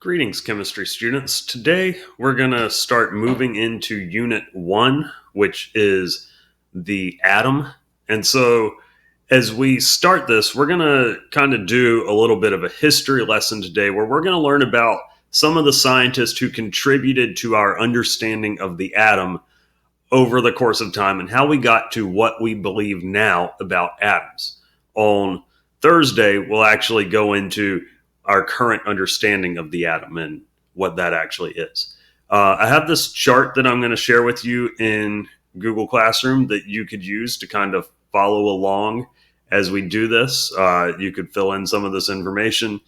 Greetings, chemistry students. Today we're going to start moving into Unit 1, which is the atom. And so as we start this, we're going to kind of do a little bit of a history lesson today where we're going to learn about some of the scientists who contributed to our understanding of the atom over the course of time and how we got to what we believe now about atoms. On Thursday, we'll actually go into our current understanding of the atom and what that actually is. I have this chart that I'm going to share with you in Google Classroom that you could use to kind of follow along as we do this. You could fill in some of this information.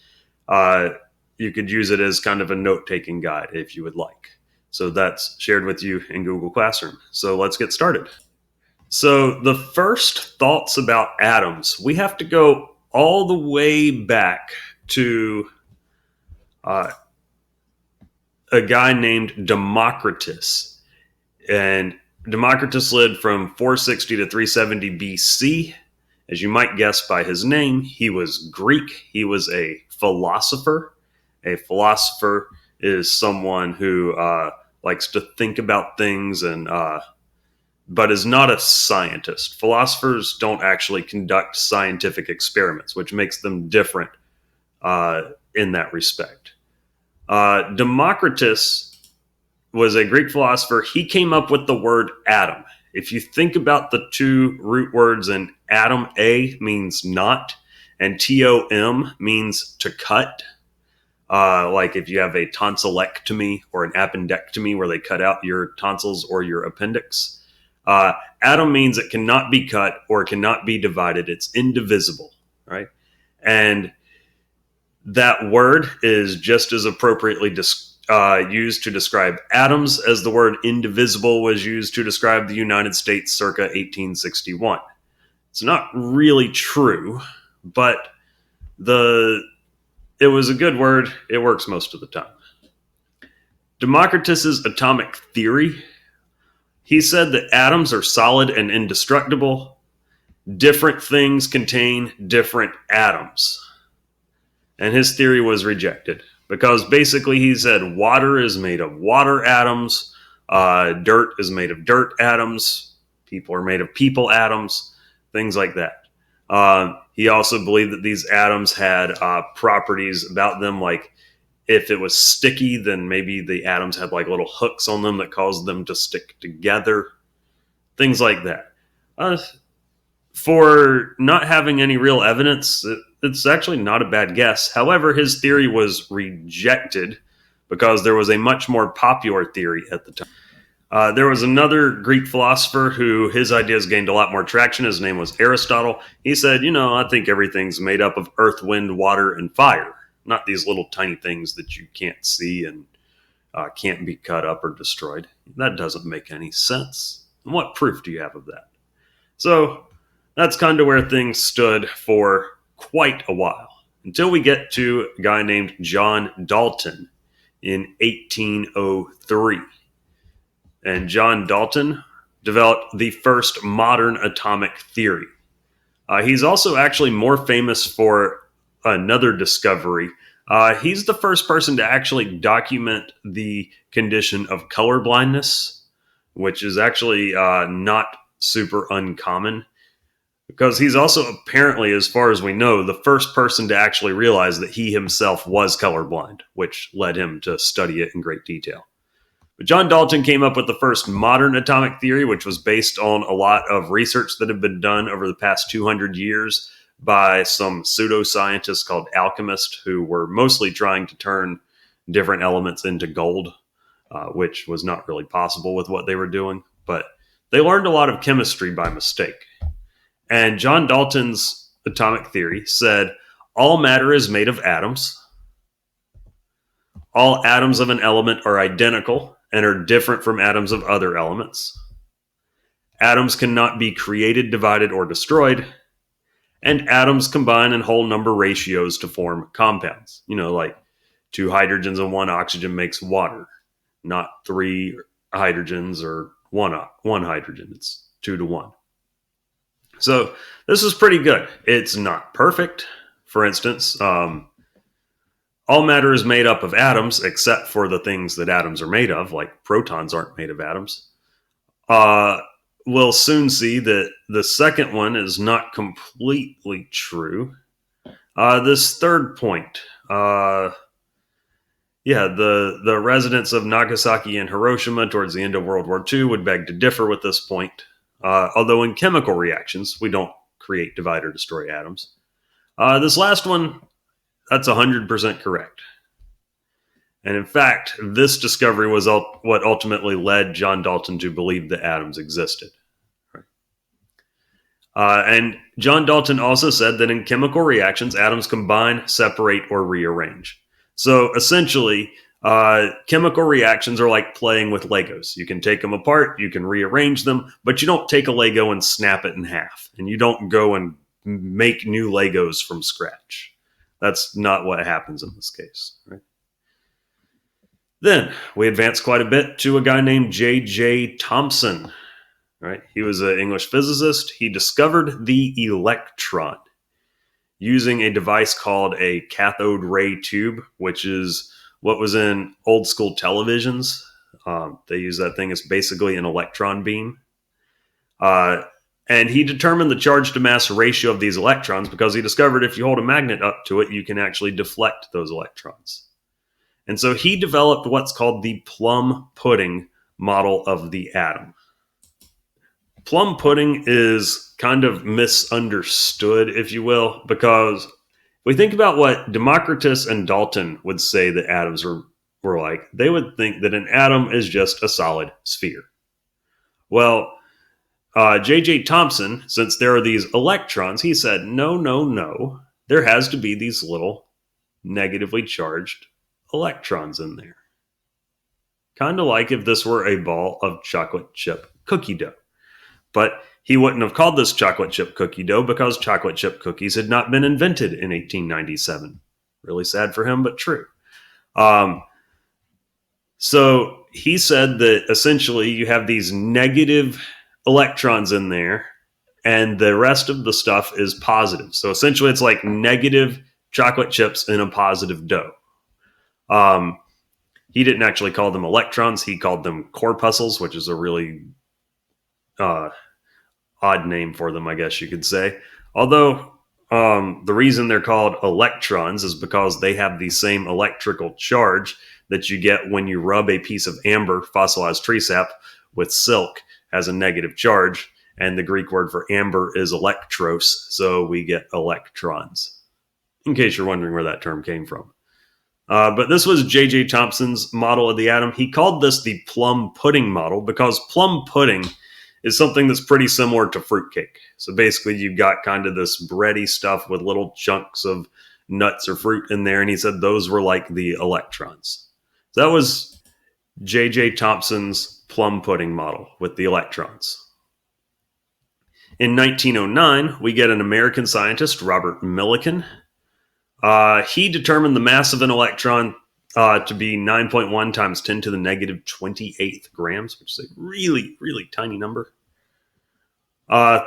You could use it as kind of a note-taking guide if you would like. So that's shared with you in Google Classroom. So let's get started. So the first thoughts about atoms, we have to go all the way back to a guy named Democritus. And Democritus lived from 460 to 370 BC. As you might guess by his name, he was Greek. He was a philosopher. A philosopher is someone who likes to think about things but is not a scientist. Philosophers don't actually conduct scientific experiments, which makes them different in that respect. Democritus was a Greek philosopher. He came up with the word atom. If you think about the two root words in atom, A means not, and TOM means to cut. Like if you have a tonsillectomy or an appendectomy where they cut out your tonsils or your appendix. Atom means it cannot be cut or it cannot be divided. It's indivisible, right? And that word is just as appropriately used to describe atoms as the word indivisible was used to describe the United States circa 1861. It's not really true, but it was a good word. It works most of the time. Democritus's atomic theory, he said that atoms are solid and indestructible. Different things contain different atoms. And his theory was rejected because basically he said water is made of water atoms, dirt is made of dirt atoms, people are made of people atoms, things like that. He also believed that these atoms had properties about them, like if it was sticky, then maybe the atoms had like little hooks on them that caused them to stick together, things like that. For not having any real evidence, it's actually not a bad guess. However, his theory was rejected because there was a much more popular theory at the time. There was another Greek philosopher who his ideas gained a lot more traction. His name was Aristotle. He said, I think everything's made up of earth, wind, water, and fire, not these little tiny things that you can't see and can't be cut up or destroyed. That doesn't make any sense. And what proof do you have of that? So that's kind of where things stood for quite a while, until we get to a guy named John Dalton in 1803. And John Dalton developed the first modern atomic theory. He's also actually more famous for another discovery. He's the first person to actually document the condition of color blindness, which is actually not super uncommon. Because he's also apparently, as far as we know, the first person to actually realize that he himself was colorblind, which led him to study it in great detail. But John Dalton came up with the first modern atomic theory, which was based on a lot of research that had been done over the past 200 years by some pseudoscientists called alchemists who were mostly trying to turn different elements into gold, which was not really possible with what they were doing. But they learned a lot of chemistry by mistake. And John Dalton's atomic theory said all matter is made of atoms. All atoms of an element are identical and are different from atoms of other elements. Atoms cannot be created, divided, or destroyed. And atoms combine in whole number ratios to form compounds. Like 2 hydrogens and 1 oxygen makes water, not 3 hydrogens or one hydrogen. It's 2 to 1. So this is pretty good. It's not perfect. For instance, all matter is made up of atoms, except for the things that atoms are made of, like protons aren't made of atoms. We'll soon see that the second one is not completely true. This third point, the residents of Nagasaki and Hiroshima towards the end of World War II would beg to differ with this point. Although in chemical reactions, we don't create, divide, or destroy atoms. This last one, that's 100% correct. And in fact, this discovery was what ultimately led John Dalton to believe that atoms existed. And John Dalton also said that in chemical reactions, atoms combine, separate, or rearrange. So essentially, chemical reactions are like playing with Legos. You can take them apart, you can rearrange them, but you don't take a Lego and snap it in half. And you don't go and make new Legos from scratch. That's not what happens in this case. Right? Then we advance quite a bit to a guy named J.J. Thomson. Right? He was an English physicist. He discovered the electron using a device called a cathode ray tube, which is what was in old school televisions. They use that thing as basically an electron beam. And he determined the charge to mass ratio of these electrons because he discovered if you hold a magnet up to it, you can actually deflect those electrons. And so he developed what's called the plum pudding model of the atom. Plum pudding is kind of misunderstood, if you will, because we think about what Democritus and Dalton would say that atoms were like. They would think that an atom is just a solid sphere. Well, J.J. Thomson, since there are these electrons, he said, no. There has to be these little negatively charged electrons in there. Kind of like if this were a ball of chocolate chip cookie dough. But he wouldn't have called this chocolate chip cookie dough because chocolate chip cookies had not been invented in 1897. Really sad for him, but true. So he said that essentially you have these negative electrons in there and the rest of the stuff is positive. So essentially it's like negative chocolate chips in a positive dough. He didn't actually call them electrons. He called them corpuscles, which is a really odd name for them, I guess you could say. Although the reason they're called electrons is because they have the same electrical charge that you get when you rub a piece of amber, fossilized tree sap, with silk as a negative charge. And the Greek word for amber is electros, so we get electrons. In case you're wondering where that term came from. But this was J.J. Thomson's model of the atom. He called this the plum pudding model because plum pudding is something that's pretty similar to fruitcake. So basically you've got kind of this bready stuff with little chunks of nuts or fruit in there. And he said those were like the electrons. So that was J.J. Thomson's plum pudding model with the electrons. In 1909, we get an American scientist, Robert Millikan. He determined the mass of an electron to be 9.1 times 10 to the negative 28th grams, which is a really, really tiny number.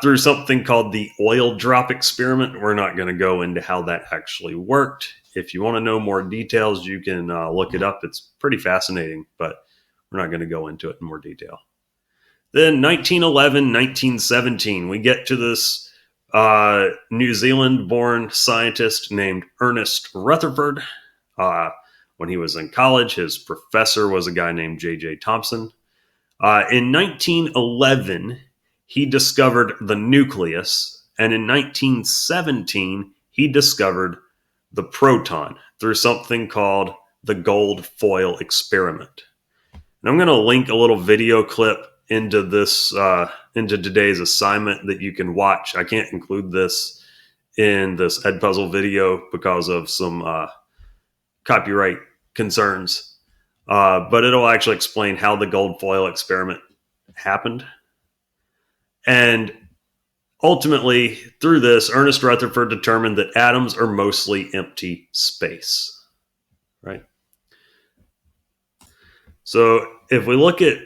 Through something called the oil drop experiment. We're not going to go into how that actually worked. If you want to know more details, you can look it up. It's pretty fascinating, but we're not going to go into it in more detail. Then 1911, 1917, we get to this New Zealand-born scientist named Ernest Rutherford. When he was in college, his professor was a guy named J.J. Thomson. In 1911, he discovered the nucleus, and in 1917, he discovered the proton through something called the gold foil experiment. And I'm going to link a little video clip into this into today's assignment that you can watch. I can't include this in this Edpuzzle video because of some copyright concerns, but it'll actually explain how the gold foil experiment happened. And ultimately, through this, Ernest Rutherford determined that atoms are mostly empty space, right? So if we look at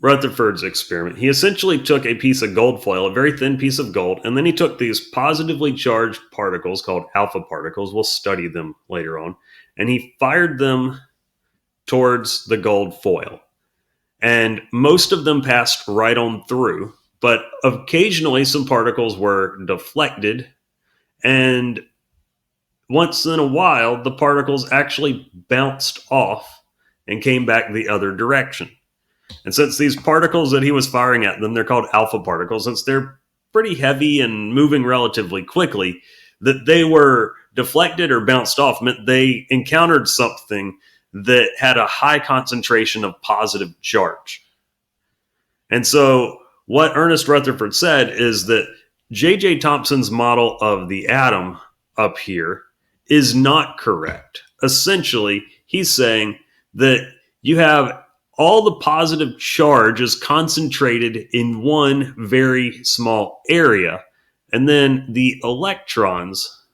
Rutherford's experiment, he essentially took a piece of gold foil, a very thin piece of gold, and then he took these positively charged particles called alpha particles. We'll study them later on. And he fired them towards the gold foil. And most of them passed right on through, but occasionally some particles were deflected. And once in a while, the particles actually bounced off and came back the other direction. And since these particles that he was firing at them, they're called alpha particles, since they're pretty heavy and moving relatively quickly, that they were deflected or bounced off meant they encountered something that had a high concentration of positive charge. And so what Ernest Rutherford said is that J.J. Thomson's model of the atom up here is not correct. Essentially, he's saying that you have all the positive charge is concentrated in one very small area, and then the electrons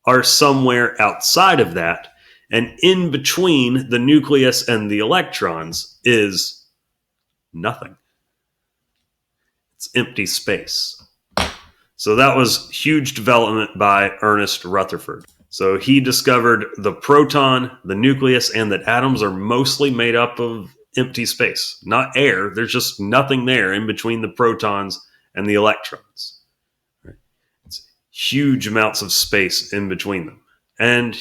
are somewhere outside of that, and in between the nucleus and the electrons is nothing. It's empty space. So that was huge development by Ernest Rutherford. So he discovered the proton, the nucleus, and that atoms are mostly made up of empty space, not air. There's just nothing there in between the protons and the electrons. It's huge amounts of space in between them. And,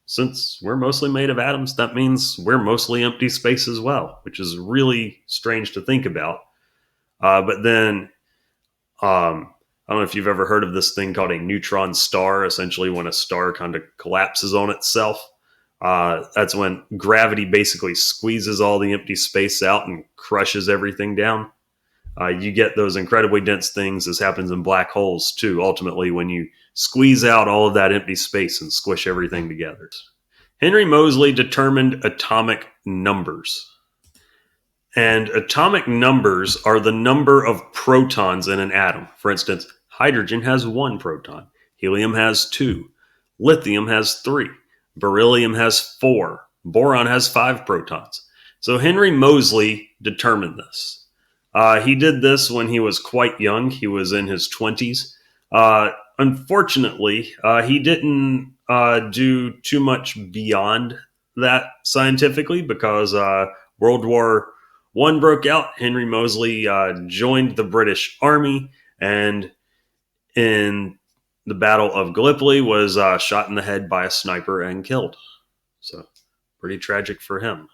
since we're mostly made of atoms, that means we're mostly empty space as well, which is really strange to think about. But then, I don't know if you've ever heard of this thing called a neutron star. Essentially, when a star kind of collapses on itself, that's when gravity basically squeezes all the empty space out and crushes everything down. You get those incredibly dense things. This happens in black holes too, ultimately, when you squeeze out all of that empty space and squish everything together. Henry Moseley determined atomic numbers. And atomic numbers are the number of protons in an atom. For instance, hydrogen has 1 proton, helium has 2, lithium has 3, beryllium has 4, boron has 5 protons. So Henry Moseley determined this. He did this when he was quite young. He was in his 20s. Unfortunately, he didn't do too much beyond that scientifically because World War I broke out. Henry Moseley joined the British Army, and in the Battle of Gallipoli was shot in the head by a sniper and killed. So pretty tragic for him.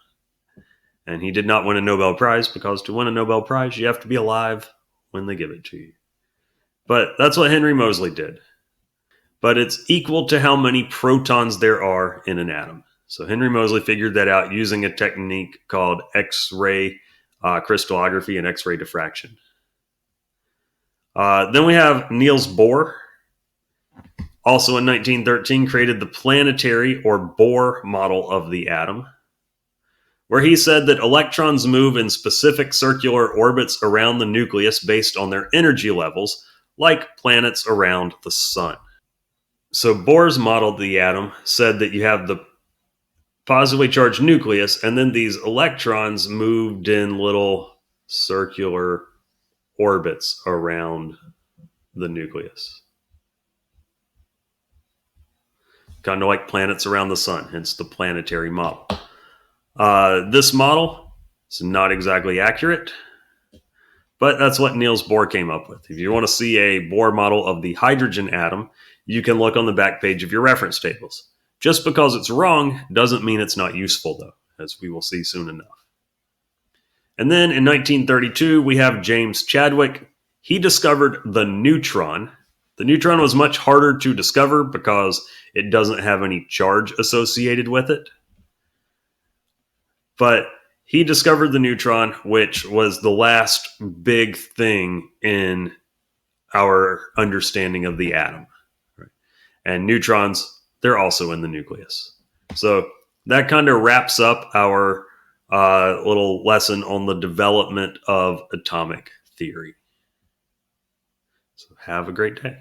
And he did not win a Nobel Prize because to win a Nobel Prize, you have to be alive when they give it to you. But that's what Henry Moseley did. But it's equal to how many protons there are in an atom. So Henry Moseley figured that out using a technique called X-ray crystallography and X-ray diffraction. Then we have Niels Bohr, also in 1913, created the planetary or Bohr model of the atom, where he said that electrons move in specific circular orbits around the nucleus based on their energy levels, like planets around the sun. So Bohr's model of the atom said that you have the positively charged nucleus, and then these electrons moved in little circular orbits around the nucleus. Kind of like planets around the sun, hence the planetary model. This model is not exactly accurate, but that's what Niels Bohr came up with. If you want to see a Bohr model of the hydrogen atom, you can look on the back page of your reference tables. Just because it's wrong doesn't mean it's not useful, though, as we will see soon enough. And then in 1932, we have James Chadwick. He discovered the neutron. The neutron was much harder to discover because it doesn't have any charge associated with it. But he discovered the neutron, which was the last big thing in our understanding of the atom. And neutrons, they're also in the nucleus. So that kind of wraps up our little lesson on the development of atomic theory. So have a great day.